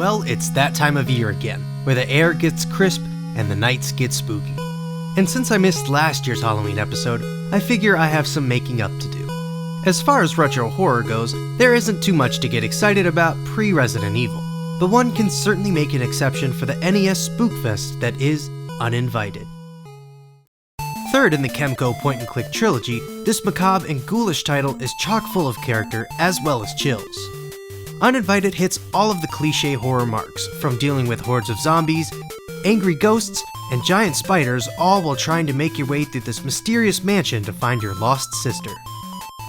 Well, it's that time of year again, where the air gets crisp and the nights get spooky. And since I missed last year's Halloween episode, I figure I have some making up to do. As far as retro horror goes, there isn't too much to get excited about pre-Resident Evil, but one can certainly make an exception for the NES Spookfest that is Uninvited. Third in the Kemco point-and-click trilogy, this macabre and ghoulish title is chock full of character as well as chills. Uninvited hits all of the cliché horror marks, from dealing with hordes of zombies, angry ghosts, and giant spiders, all while trying to make your way through this mysterious mansion to find your lost sister.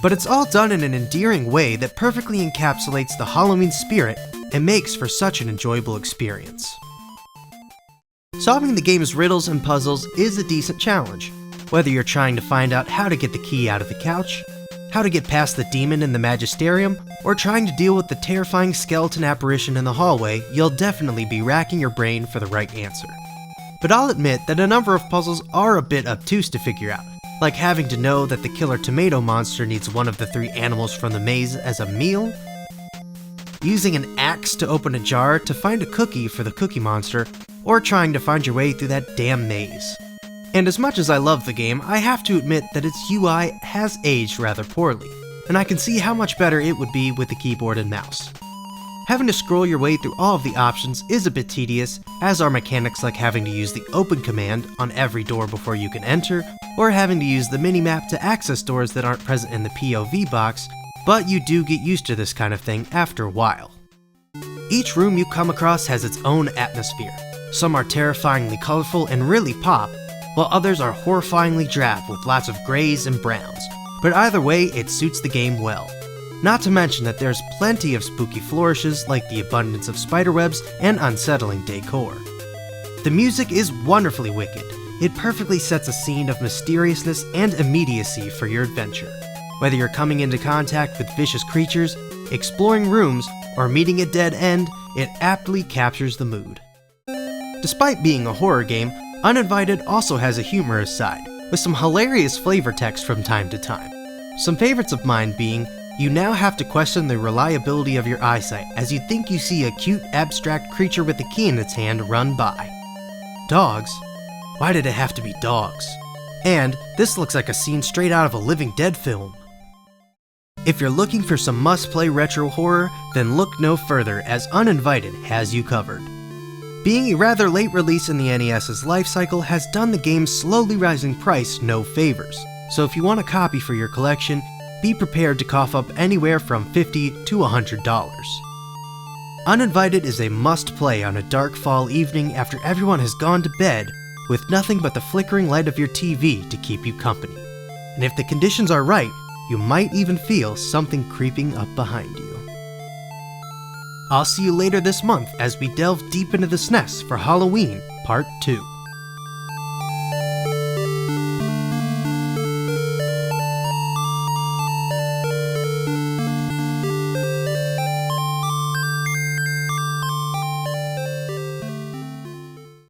But it's all done in an endearing way that perfectly encapsulates the Halloween spirit and makes for such an enjoyable experience. Solving the game's riddles and puzzles is a decent challenge, whether you're trying to find out how to get the key out of the couch, how to get past the demon in the magisterium, or trying to deal with the terrifying skeleton apparition in the hallway, you'll definitely be racking your brain for the right answer. But I'll admit that a number of puzzles are a bit obtuse to figure out, like having to know that the killer tomato monster needs one of the 3 animals from the maze as a meal, using an axe to open a jar to find a cookie for the cookie monster, or trying to find your way through that damn maze. And as much as I love the game, I have to admit that its UI has aged rather poorly, and I can see how much better it would be with the keyboard and mouse. Having to scroll your way through all of the options is a bit tedious, as are mechanics like having to use the open command on every door before you can enter, or having to use the minimap to access doors that aren't present in the POV box, but you do get used to this kind of thing after a while. Each room you come across has its own atmosphere. Some are terrifyingly colorful and really pop, while others are horrifyingly drab with lots of grays and browns, but either way it suits the game well. Not to mention that there's plenty of spooky flourishes like the abundance of spiderwebs and unsettling decor. The music is wonderfully wicked. It perfectly sets a scene of mysteriousness and immediacy for your adventure. Whether you're coming into contact with vicious creatures, exploring rooms, or meeting a dead end, it aptly captures the mood. Despite being a horror game, Uninvited also has a humorous side, with some hilarious flavor text from time to time. Some favorites of mine being, you now have to question the reliability of your eyesight as you think you see a cute abstract creature with a key in its hand run by. Dogs? Why did it have to be dogs? And this looks like a scene straight out of a Living Dead film. If you're looking for some must-play retro horror, then look no further as Uninvited has you covered. Being a rather late release in the NES's life cycle has done the game's slowly rising price no favors, so if you want a copy for your collection, be prepared to cough up anywhere from $50 to $100. Uninvited is a must-play on a dark fall evening after everyone has gone to bed, with nothing but the flickering light of your TV to keep you company. And if the conditions are right, you might even feel something creeping up behind you. I'll see you later this month as we delve deep into the SNES for Halloween Part 2.